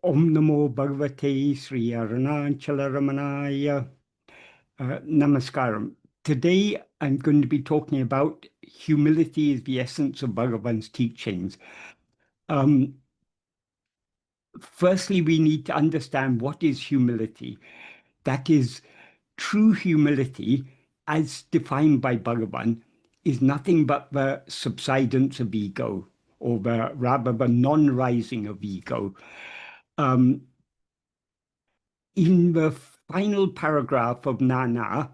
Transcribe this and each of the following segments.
Om Namo Bhagavate Sri Arunachala Ramanaya. Namaskaram. Today I'm going to be talking about humility is the essence of Bhagavan's teachings. Firstly, we need to understand what is humility. That is, true humility, as defined by Bhagavan, is nothing but the subsidence of ego, or rather the non-rising of ego. In the final paragraph of Nana,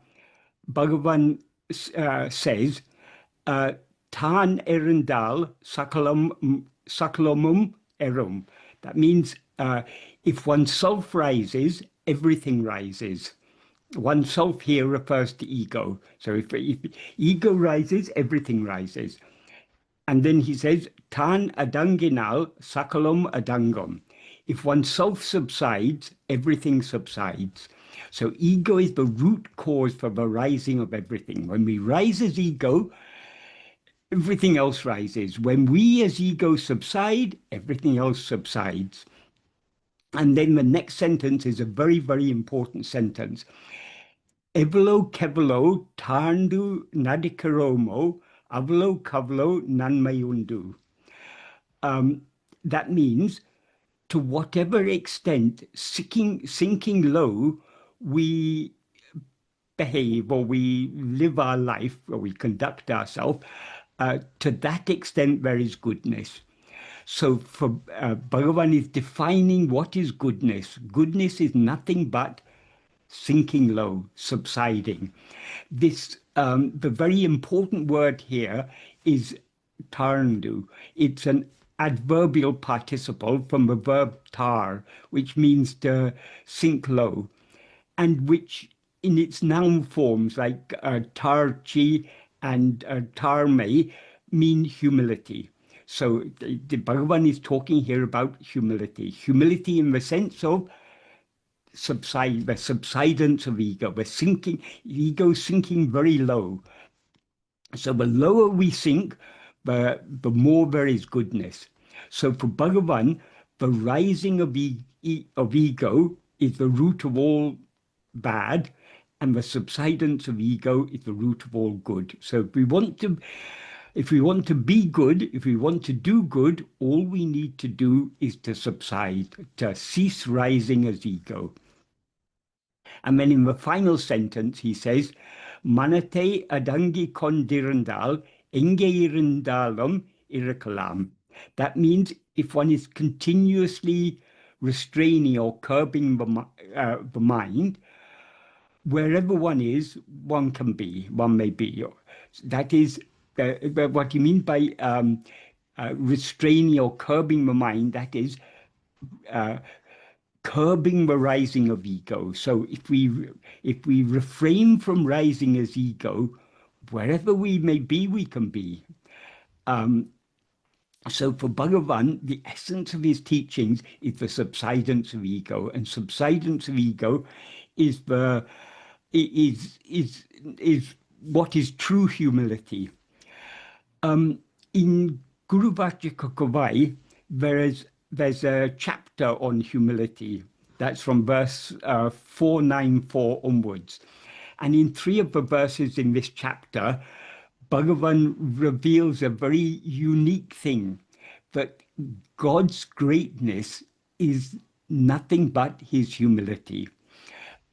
Bhagavan says, Tan erindal sakalamum erum. That means if oneself rises, everything rises. Oneself here refers to ego. So if ego rises, everything rises. And then he says, Tan adanginal sakalum adangam. If oneself subsides, everything subsides. So ego is the root cause for the rising of everything. When we rise as ego, everything else rises. When we as ego subside, everything else subsides. And then the next sentence is a very, very important sentence. Evelo kevelo tarndu nadikaromo avelo kavlo nanmayundu. That means to whatever extent sinking low we behave or we live our life or we conduct ourselves, to that extent there is goodness. So for Bhagavan is defining what is goodness. Goodness is nothing but sinking low, subsiding. This the very important word here is tarndu. It's an adverbial participle from the verb tar, which means to sink low, and which in its noun forms like tarchi and tarme mean humility. So the Bhagavan is talking here about humility. Humility in the sense of the subsidence of ego, ego sinking very low. So the lower we sink, the more there is goodness. So for Bhagavan, the rising of ego is the root of all bad, and the subsidence of ego is the root of all good. So if we want to be good, if we want to do good, all we need to do is to subside, to cease rising as ego. And then in the final sentence, he says, Manate adangi kondirandal engeirindalum irakalam. That means if one is continuously restraining or curbing the mind, wherever one is, one may be. That is what you mean by restraining or curbing the mind, that is curbing the rising of ego. So if we refrain from rising as ego, wherever we may be, we can be. So for Bhagavan, the essence of his teachings is the subsidence of ego, and subsidence of ego is what is true humility. In Guru Vajrakavai, there's a chapter on humility. That's from verse 494 onwards. And in 3 of the verses in this chapter, Bhagavan reveals a very unique thing, that God's greatness is nothing but his humility.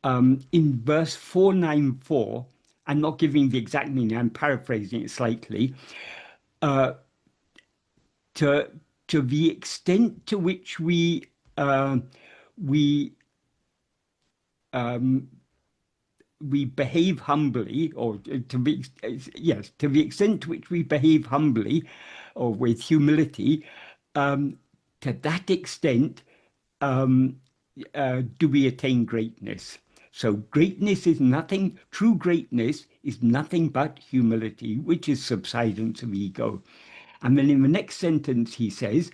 In verse 494, I'm not giving the exact meaning, I'm paraphrasing it slightly, to the extent to which we behave humbly, or to the extent to which we behave humbly or with humility, to that extent do we attain greatness. So greatness is nothing, true greatness is nothing but humility, which is subsidence of ego. And then in the next sentence, he says,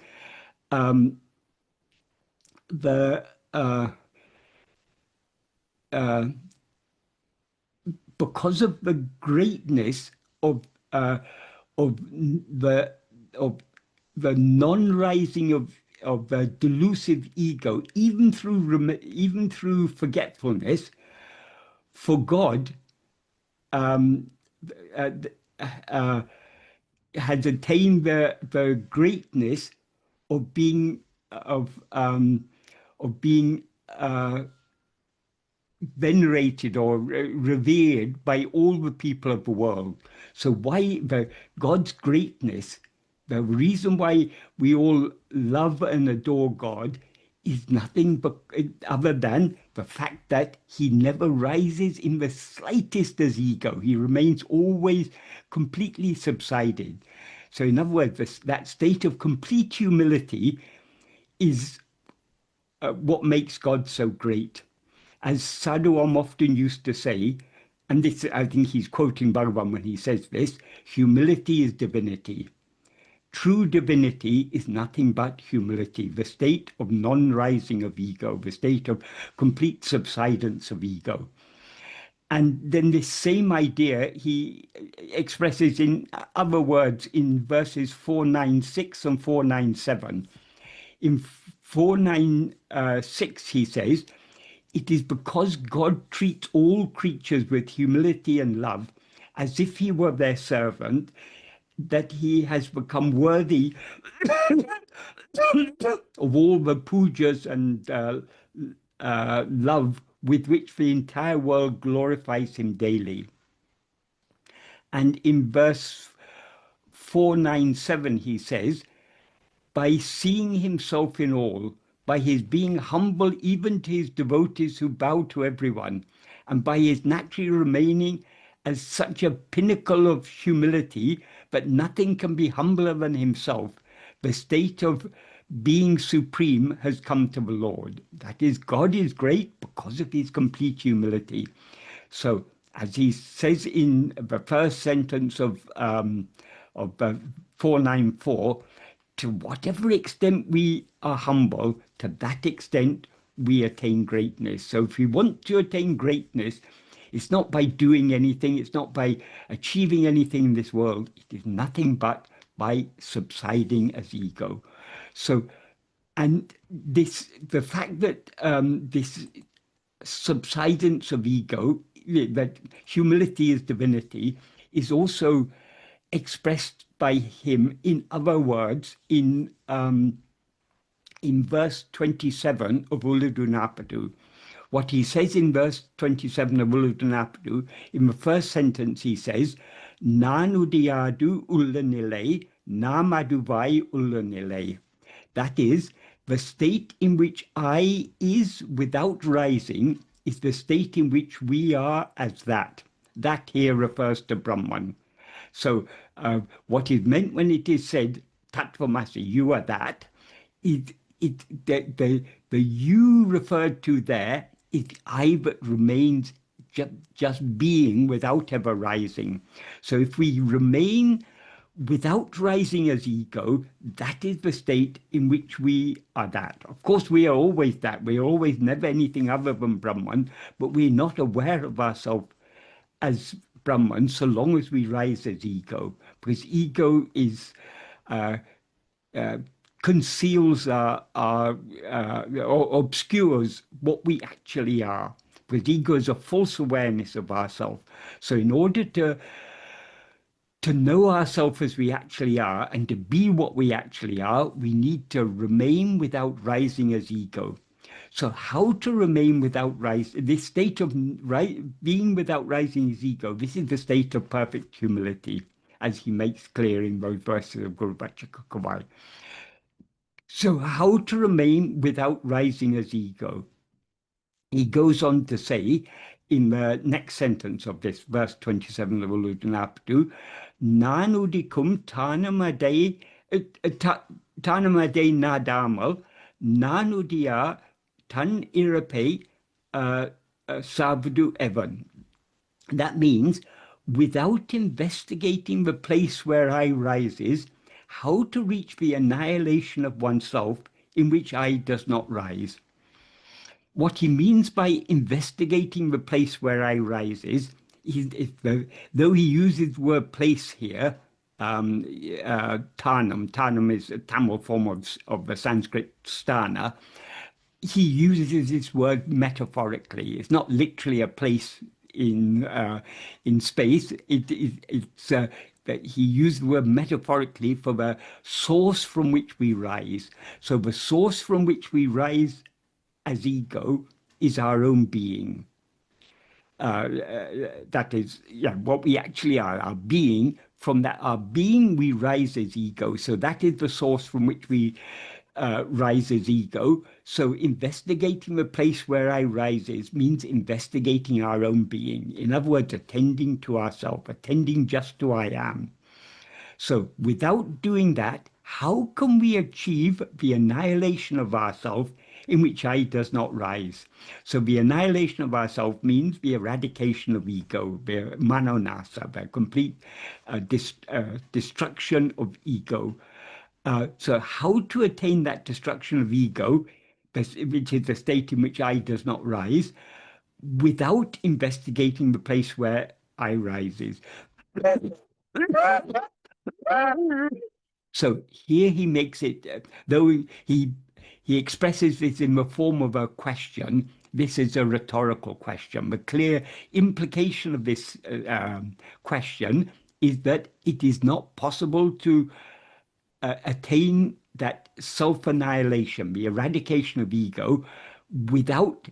because of the greatness of the non-rising of delusive ego, even through forgetfulness, for God um, uh, uh, has attained the greatness of being uh, venerated or revered by all the people of the world. So why God's greatness, the reason why we all love and adore God is nothing but other than the fact that he never rises in the slightest as ego. He remains always completely subsided. So in other words, that state of complete humility is what makes God so great. As Sadhu Om often used to say, and this, I think he's quoting Bhagavan when he says this, humility is divinity. True divinity is nothing but humility, the state of non-rising of ego, the state of complete subsidence of ego. And then this same idea he expresses in other words in verses 496 and 497. In 496, he says, it is because God treats all creatures with humility and love, as if he were their servant, that he has become worthy of all the pujas and love with which the entire world glorifies him daily. And in verse 497, he says, by seeing himself in all, by his being humble even to his devotees who bow to everyone, and by his naturally remaining as such a pinnacle of humility that nothing can be humbler than himself, the state of being supreme has come to the Lord. That is, God is great because of his complete humility. So, as he says in the first sentence of 494, to whatever extent we are humble, to that extent we attain greatness. So if we want to attain greatness, it's not by doing anything, it's not by achieving anything in this world, it is nothing but by subsiding as ego. So, and the fact that this subsidence of ego, that humility is divinity, is also expressed by him in other words in verse 27 of Ulladu. What he says in verse 27 of Ulladu, in the first sentence he says, Nanudiyadu ullanile, namaduvai ullanile. That is, the state in which I is without rising is the state in which we are as that. That here refers to Brahman. So what is meant when it is said, Tattvamasi, you are that, the you referred to there is I that remains just being without ever rising. So if we remain without rising as ego, that is the state in which we are that. Of course, we are always that. We are always never anything other than Brahman, but we're not aware of ourselves as Brahman so long as we rise as ego, because ego is conceals or obscures what we actually are, because ego is a false awareness of ourselves. So in order to know ourselves as we actually are and to be what we actually are, we need to remain without rising as ego. So how to remain without rising, this state of being without rising as ego, this is the state of perfect humility, as he makes clear in those verses of Guru Bhattacharya. So how to remain without rising as ego? He goes on to say in the next sentence of this verse 27 of Uludunapadu, Nanudikum tanamade nadamal, nanudia tan irape savdu evan. That means, without investigating the place where I rises, how to reach the annihilation of oneself in which I does not rise. What he means by investigating the place where I rises, though he uses the word place here, Tanam. Tanam is a Tamil form of the Sanskrit sthana. He uses this word metaphorically. It's not literally a place in space. It's that he used the word metaphorically for the source from which we rise. So the source from which we rise as ego is our own being. That is, yeah, what we actually are, our being. From that, our being, we rise as ego. So that is the source from which we rise as ego. So investigating the place where I rises means investigating our own being. In other words, attending to ourself, attending just to I am. So without doing that, how can we achieve the annihilation of ourself in which I does not rise? So the annihilation of ourself means the eradication of ego, the manonasa, the complete destruction of ego. So how to attain that destruction of ego, which is the state in which I does not rise, without investigating the place where I rises. So here he makes it, though he expresses this in the form of a question. This is a rhetorical question. The clear implication of this question is that it is not possible to attain that self-annihilation, the eradication of ego, without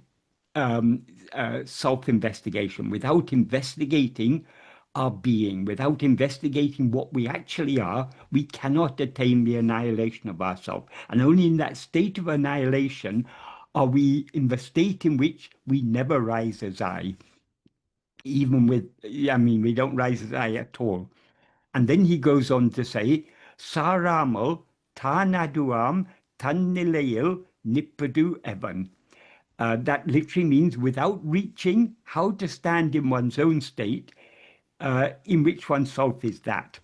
self-investigation, without investigating our being, without investigating what we actually are. We cannot attain the annihilation of ourselves. And only in that state of annihilation are we in the state in which we never rise as I. Even with, I mean, we don't rise as I at all. And then he goes on to say, Saramal Tanaduam Tannilayil Nippadu Evan. That literally means without reaching how to stand in one's own state, in which oneself is that.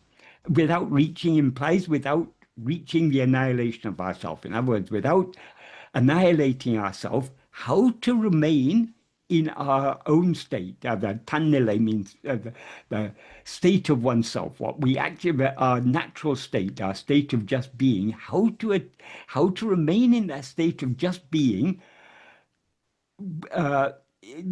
Without reaching implies without reaching the annihilation of ourself. In other words, without annihilating ourself, how to remain in our own state. The tannile means the state of oneself, what we actually, our natural state, our state of just being, how to remain in that state of just being uh,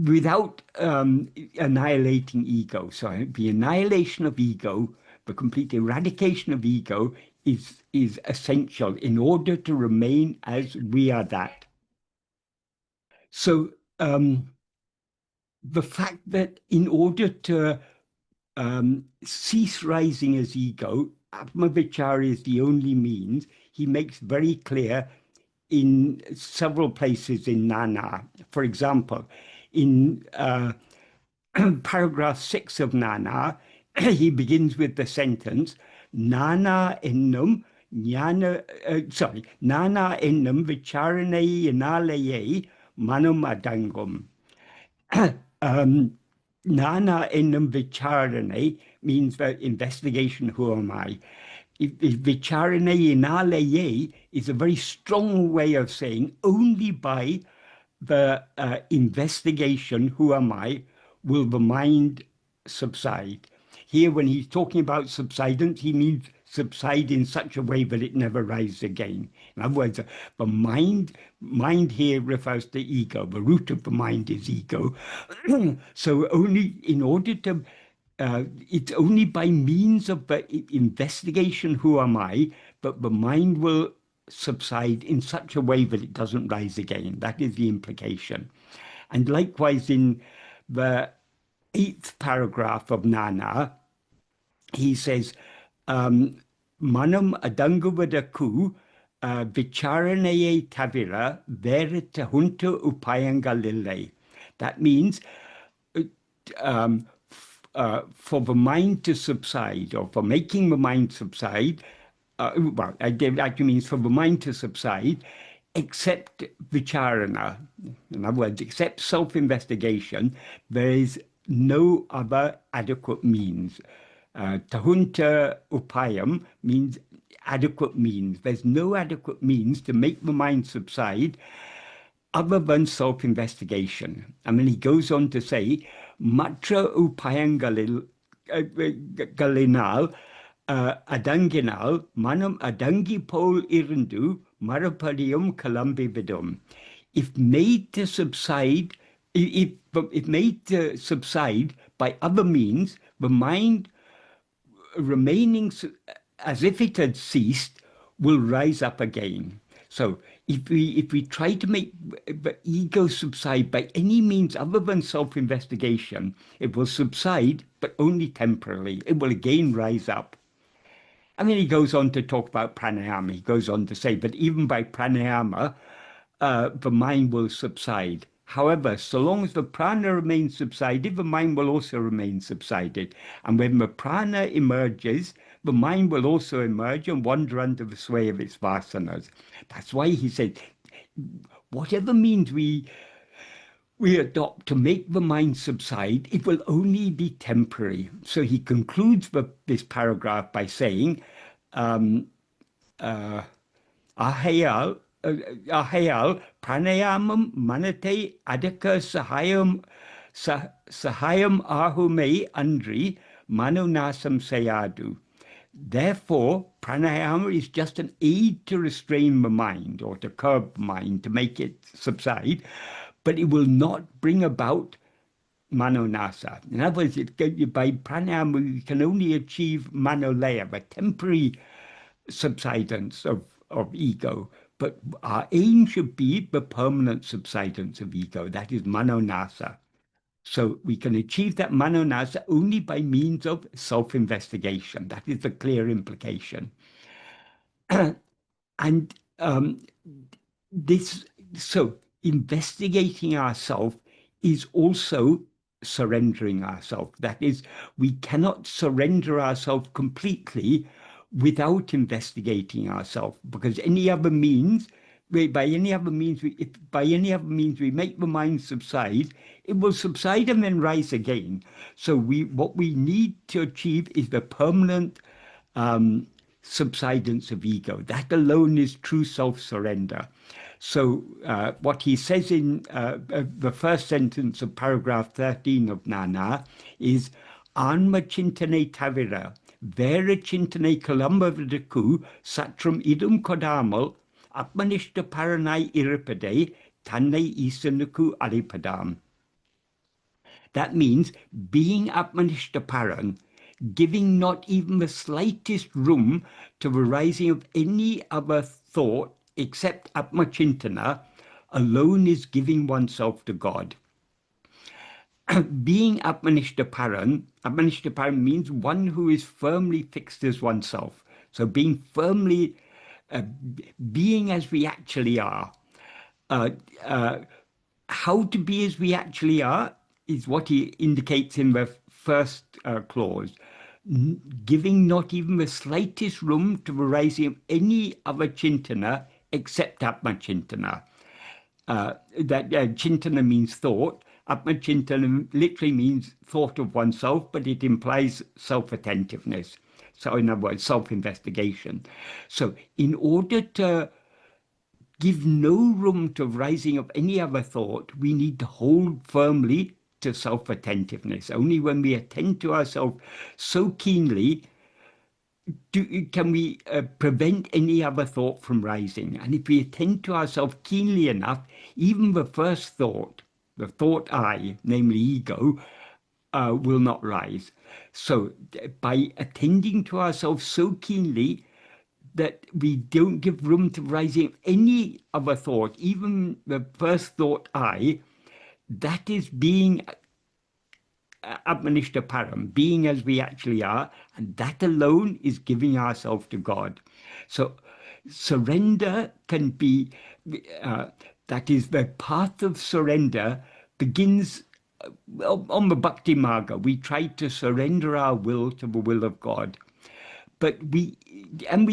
without annihilating ego. So the annihilation of ego, the complete eradication of ego is essential in order to remain as we are that. So the fact that in order to cease rising as ego, Atmavichara is the only means. He makes very clear in several places in Nana. For example, in paragraph 6 of Nana, he begins with the sentence, Nana ennum Nana ennum vicharane yanalaye manum adangum. Nana ennum vicharane means that investigation, who am I? Vicharane inalaye is a very strong way of saying only by the investigation, who am I, will the mind subside. Here, when he's talking about subsidence, he means subside in such a way that it never rises again. In other words, the mind here refers to ego. The root of the mind is ego. So only in order to it's only by means of the investigation, who am I, that the mind will subside in such a way that it doesn't rise again. That is the implication. And likewise, in the 8th paragraph of Nana, he says, Manam adanguvadaku vicharanaye tavira verita hunta upayangalile. That means for the mind to subside, or for making the mind subside, well, it actually means for the mind to subside, except vicharana, in other words, except self-investigation, there is no other adequate means. Tahunta upayam means adequate means. There's no adequate means to make the mind subside other than self-investigation. And then he goes on to say, Matra upayangalinal Adanginal, manam adangi pol irindu, marapadium kalambividum. If made to subside, if made to subside by other means, the mind remaining as if it had ceased will rise up again. So if we try to make the ego subside by any means other than self-investigation, it will subside, but only temporarily. It will again rise up. And then he goes on to talk about pranayama. He goes on to say, but even by pranayama, the mind will subside. However, so long as the prana remains subsided, the mind will also remain subsided. And when the prana emerges, the mind will also emerge and wander under the sway of its vasanas. That's why he said, whatever means we adopt to make the mind subside, it will only be temporary. So he concludes this paragraph by saying, Ahayal, pranayamam manate adaka sahayam ahume andri manunasam sayadu. Therefore, pranayama is just an aid to restrain the mind or to curb the mind, to make it subside, but it will not bring about manonasa. In other words, by pranayama, we can only achieve manolaya, the temporary subsidence of ego. But our aim should be the permanent subsidence of ego. That is manonasa. So we can achieve that manonasa only by means of self-investigation. That is the clear implication. And so investigating ourselves is also surrendering ourselves. That is, we cannot surrender ourselves completely without investigating ourselves, because any other means, by any other means, if by any other means we make the mind subside, it will subside and then rise again. So what we need to achieve is the permanent subsidence of ego. That alone is true self-surrender. So what he says in the first sentence of paragraph 13 of Nana is Anma Chintane Tavira, Vera Chintane Kalambavadaku, Satram Idum Kodamal, Atmanishta Paranai Iripade, Tanne Isanuku Alipadam. That means being Atmanishtaparan, giving not even the slightest room to the rising of any other thought except Atmachintana, alone is giving oneself to God. Being Atmanishtaparan means one who is firmly fixed as oneself. So being firmly, being as we actually are. How to be as we actually are is what he indicates in the first clause, giving not even the slightest room to the rising of any other chintana except Atmachintana. That chintana means thought. Atmachintana literally means thought of oneself, but it implies self-attentiveness. So in other words, self-investigation. So in order to give no room to rising of any other thought, we need to hold firmly to self-attentiveness. Only when we attend to ourselves so keenly can we prevent any other thought from rising. And if we attend to ourselves keenly enough, even the first thought, the thought I, namely ego, will not rise. So by attending to ourselves so keenly that we don't give room to rising of any other thought, even the first thought I, that is being Atmanishtaparam, being as we actually are, and that alone is giving ourselves to God. So surrender can be, that is the path of surrender begins on the Bhakti Marga. We try to surrender our will to the will of God. But we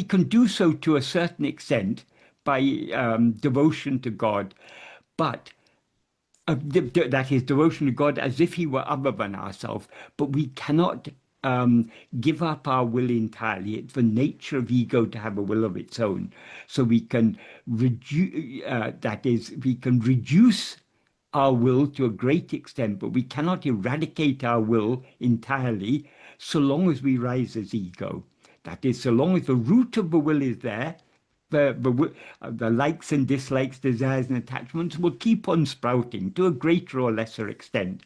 can do so to a certain extent by devotion to God. But that is devotion to God as if he were other than ourselves, but we cannot give up our will entirely. It's the nature of ego to have a will of its own. So we can reduce, we can reduce our will to a great extent, but we cannot eradicate our will entirely so long as we rise as ego. That is, so long as the root of the will is there, the likes and dislikes, desires and attachments will keep on sprouting to a greater or lesser extent.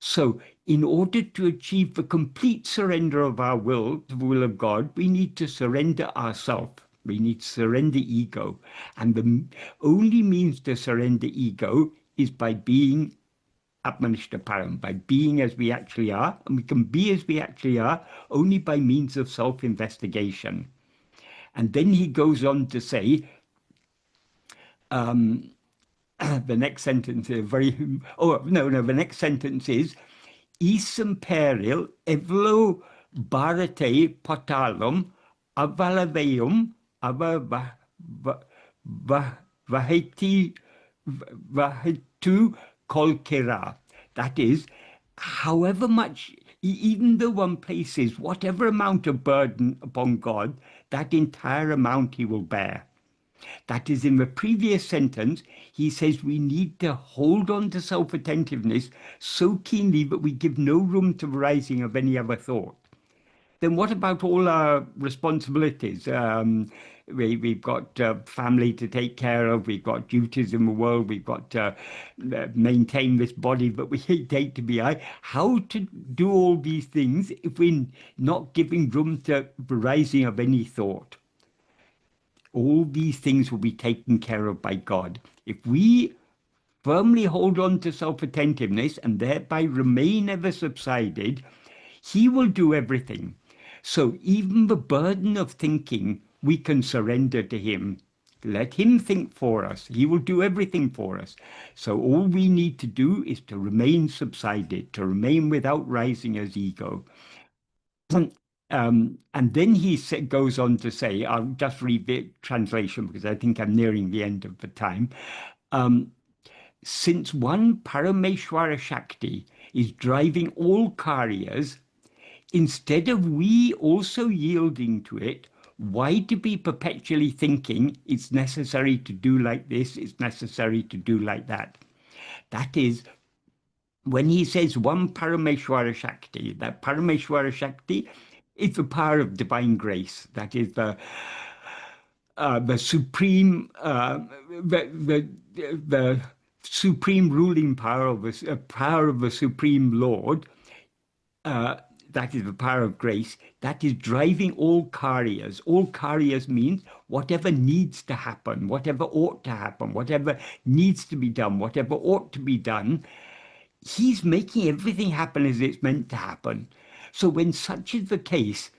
So, in order to achieve the complete surrender of our will to the will of God, we need to surrender ourselves. We need to surrender ego. And the only means to surrender ego is by being Atmanishtaparam, by being as we actually are. And we can be as we actually are only by means of self-investigation. And then he goes on to say, the next sentence is the next sentence is, Isam peril evlo bharate patalum avalavayum vahiti vahitu kolkera. That is, however much, even though one places whatever amount of burden upon God, that entire amount he will bear. That is, in the previous sentence, he says we need to hold on to self-attentiveness so keenly that we give no room to the rising of any other thought. Then what about all our responsibilities? We've got family to take care of, we've got duties in the world, we've got to maintain this body that we take to be I. How to do all these things if we're not giving room to the rising of any thought? All these things will be taken care of by God. If we firmly hold on to self-attentiveness and thereby remain ever subsided, he will do everything. So even the burden of thinking, we can surrender to him. Let him think for us. He will do everything for us. So all we need to do is to remain subsided, to remain without rising as ego. And then he goes on to say, I'll just read the translation because I think I'm nearing the end of the time. Since one Parameshwara Shakti is driving all karyas, instead of we also yielding to it, why to be perpetually thinking it's necessary to do like this, it's necessary to do like that? That is, when he says one Parameshwara Shakti, that Parameshwara Shakti is the power of divine grace. That is the supreme, the supreme ruling power of the supreme Lord. That is the power of grace. That is driving all karyas. All karyas means whatever needs to happen, whatever ought to happen, whatever needs to be done, whatever ought to be done. He's making everything happen as it's meant to happen. So when such is the case,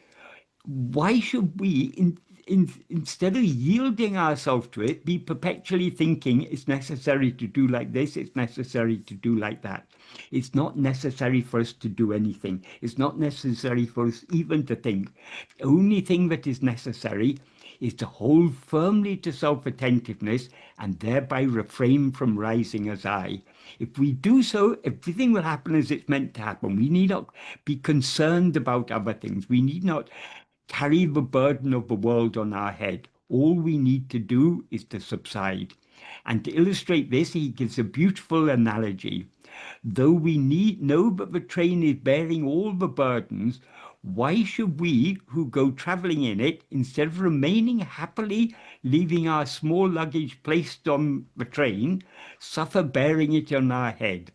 why should we, instead of yielding ourselves to it, be perpetually thinking it's necessary to do like this, it's necessary to do like that? It's not necessary for us to do anything. It's not necessary for us even to think. The only thing that is necessary is to hold firmly to self-attentiveness and thereby refrain from rising as I. If we do so, everything will happen as it's meant to happen. We need not be concerned about other things. We need not carry the burden of the world on our head. All we need to do is to subside. And to illustrate this, he gives a beautiful analogy. Though we know that the train is bearing all the burdens, why should we, who go traveling in it, instead of remaining happily, leaving our small luggage placed on the train, suffer bearing it on our head?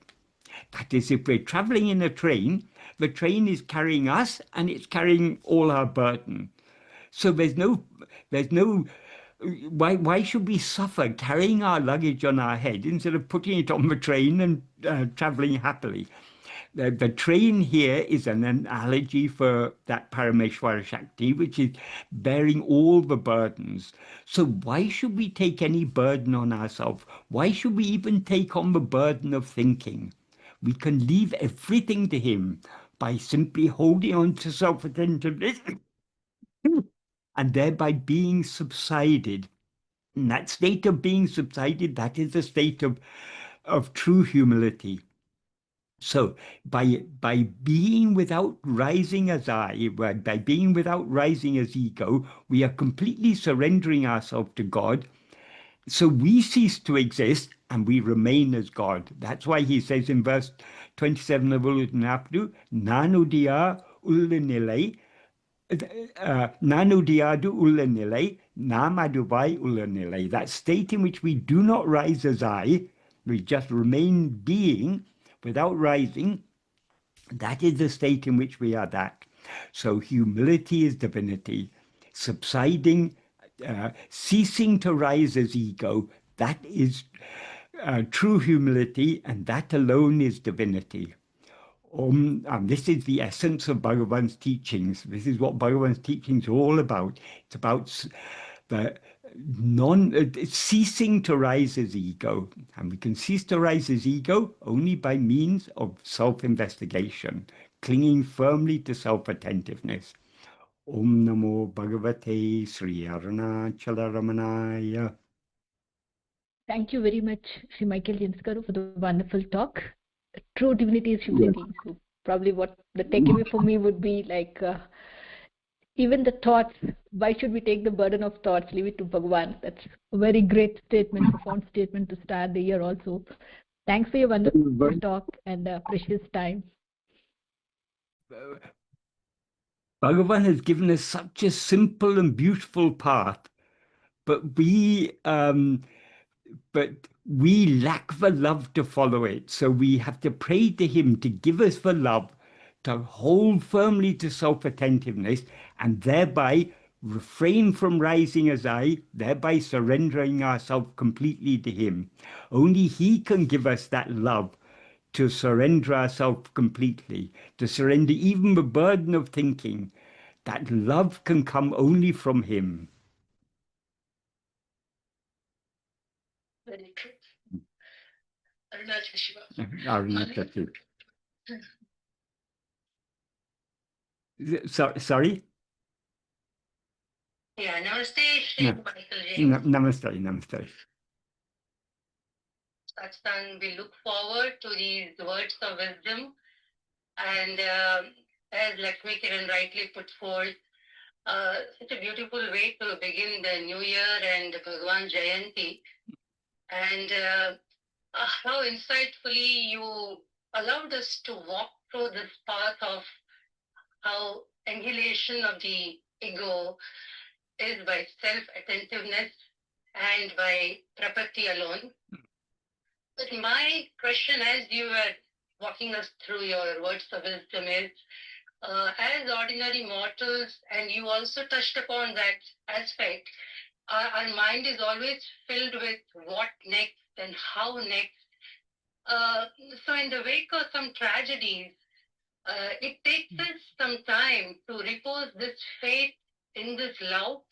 That is, if we're traveling in a train, the train is carrying us and it's carrying all our burden. So why should we suffer carrying our luggage on our head instead of putting it on the train and traveling happily? The train here is an analogy for that Parameshwara Shakti, which is bearing all the burdens. So why should we take any burden on ourselves? Why should we even take on the burden of thinking? We can leave everything to him by simply holding on to self-attentiveness and thereby being subsided. And that state of being subsided, that is the state of true humility. So by being without rising as I, by being without rising as ego, we are completely surrendering ourselves to God. So we cease to exist and we remain as God. That's why he says in verse 27 of Ulunapdu, Nanudia Ulunile, Nanudiadu ulanile, namadubai ulanile. That state in which we do not rise as I, we just remain being without rising, that is the state in which we are that. So humility is divinity. Subsiding, ceasing to rise as ego, that is true humility, and that alone is divinity. And this is the essence of Bhagavan's teachings. This is what Bhagavan's teachings are all about. It's about the ceasing to rise as ego. And we can cease to rise as ego only by means of self-investigation, clinging firmly to self-attentiveness. Om Namo Bhagavate Sri Arunachala Ramanaya. Thank you very much, Sri Michael Jenskaru, for the wonderful talk. True divinity is humility. So probably what the takeaway for me would be like, even the thoughts, why should we take the burden of thoughts? Leave it to Bhagavan. That's a very great statement, profound statement to start the year also. Thanks for your wonderful talk and precious time. Bhagavan has given us such a simple and beautiful path, but we lack the love to follow it. So we have to pray to him to give us the love to hold firmly to self-attentiveness and thereby refrain from rising as I, thereby surrendering ourselves completely to him. Only he can give us that love to surrender ourselves completely, to surrender even the burden of thinking. That love can come only from him. Very true. Arunachal Shiva. Arunachal. Sorry? Yeah, namaste, Sri Michael. Namaste, namaste. Satsang, we look forward to these words of wisdom. And as Lakshmi Kiran rightly put forth, such a beautiful way to begin the new year and Bhagavan Jayanti. And how insightfully you allowed us to walk through this path of how annihilation of the ego is by self-attentiveness and by prapatti alone. But my question as you were walking us through your words of wisdom is, as ordinary mortals, and you also touched upon that aspect, our mind is always filled with what next and how next. So in the wake of some tragedies, it takes us some time to repose this faith in this love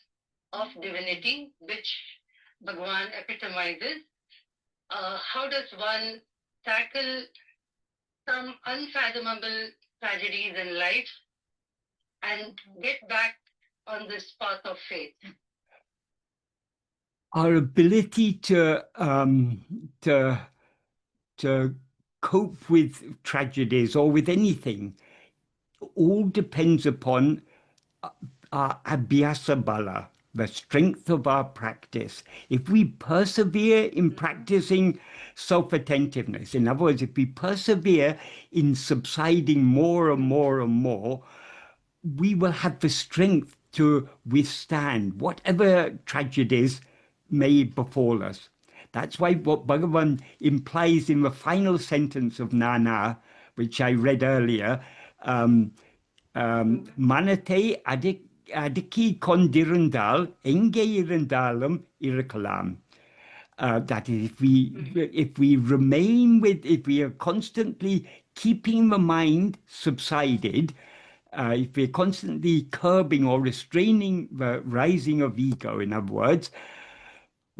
of divinity, which Bhagavan epitomizes. How does one tackle some unfathomable tragedies in life and get back on this path of faith? Our ability to cope with tragedies or with anything all depends upon our abhyasa bala, the strength of our practice. If we persevere in practicing self-attentiveness, in other words, if we persevere in subsiding more and more and more, we will have the strength to withstand whatever tragedies may befall us. That's why what Bhagavan implies in the final sentence of Nana, which I read earlier, manate adiki kondirundal enge irundalum irakalam. That is, if we remain with, if we are constantly keeping the mind subsided, if we're constantly curbing or restraining the rising of ego, in other words,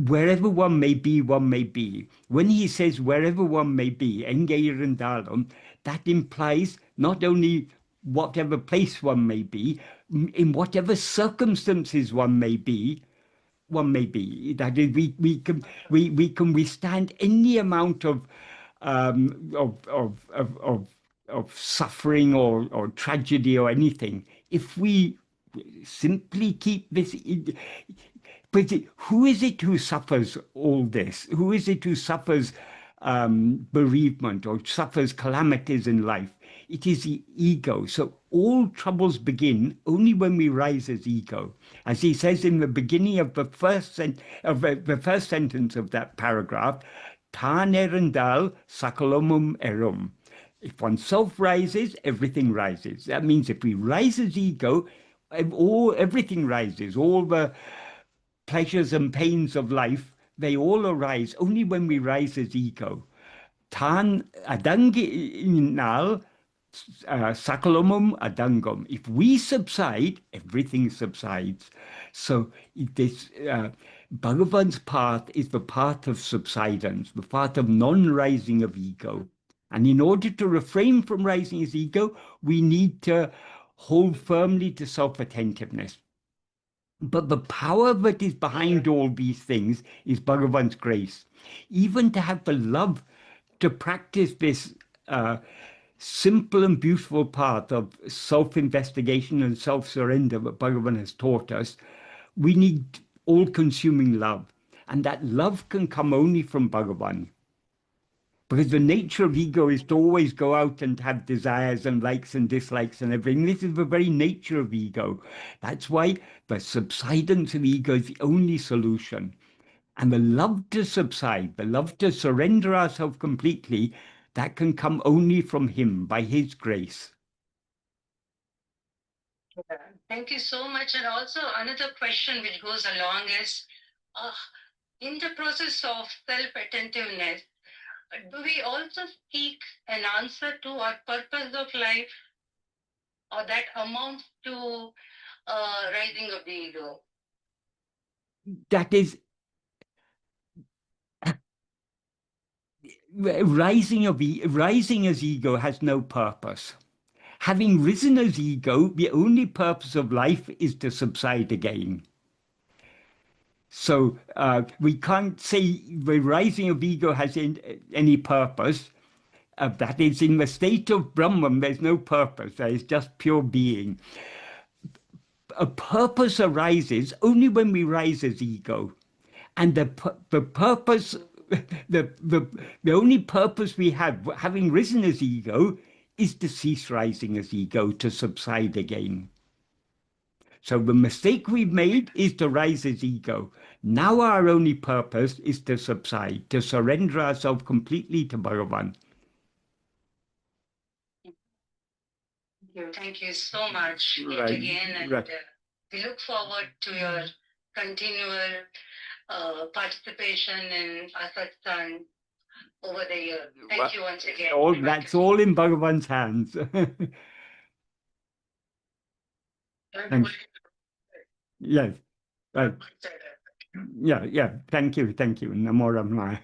wherever one may be, one may be. When he says wherever one may be, Engeirandalam, that implies not only whatever place one may be, in whatever circumstances one may be, one may be. That is, we can withstand any amount of suffering or tragedy or anything if we simply keep this. But who is it who suffers all this? Who is it who suffers bereavement or suffers calamities in life? it is the ego. So all troubles begin only when we rise as ego. As he says in the beginning of the the first sentence of that paragraph, Tan erendal sakalomum erum. If oneself rises, everything rises. That means if we rise as ego, everything rises. All the pleasures and pains of life, they all arise only when we rise as ego. Tan adanginal sakalomum adangam. If we subside, everything subsides. So this Bhagavan's path is the path of subsidence, the path of non-rising of ego. And in order to refrain from rising as ego, we need to hold firmly to self-attentiveness. But the power that is behind all these things is Bhagavan's grace. Even to have the love to practice this simple and beautiful path of self-investigation and self-surrender that Bhagavan has taught us, we need all-consuming love. And that love can come only from Bhagavan. Because the nature of ego is to always go out and have desires and likes and dislikes and everything. This is the very nature of ego. That's why the subsidence of ego is the only solution. And the love to subside, the love to surrender ourselves completely, that can come only from him, by his grace. Thank you so much. And also another question which goes along is, in the process of self-attentiveness, do we also seek an answer to our purpose of life, or that amounts to rising of the ego? That is, rising as ego has no purpose. Having risen as ego, the only purpose of life is to subside again. So we can't say the rising of ego has any purpose. That is, in the state of Brahman, there's no purpose. There is just pure being. A purpose arises only when we rise as ego. And the purpose, the only purpose we have, having risen as ego, is to cease rising as ego, to subside again. So the mistake we've made is to rise as ego. Now our only purpose is to subside, to surrender ourselves completely to Bhagavan. Thank you so much Right, yet again. And right. we look forward to your continual participation in our satsang over the year. Thank you once again. That's all in Bhagavan's hands. Thanks. Yes. Right. Yeah. Thank you. Namo Ramaya.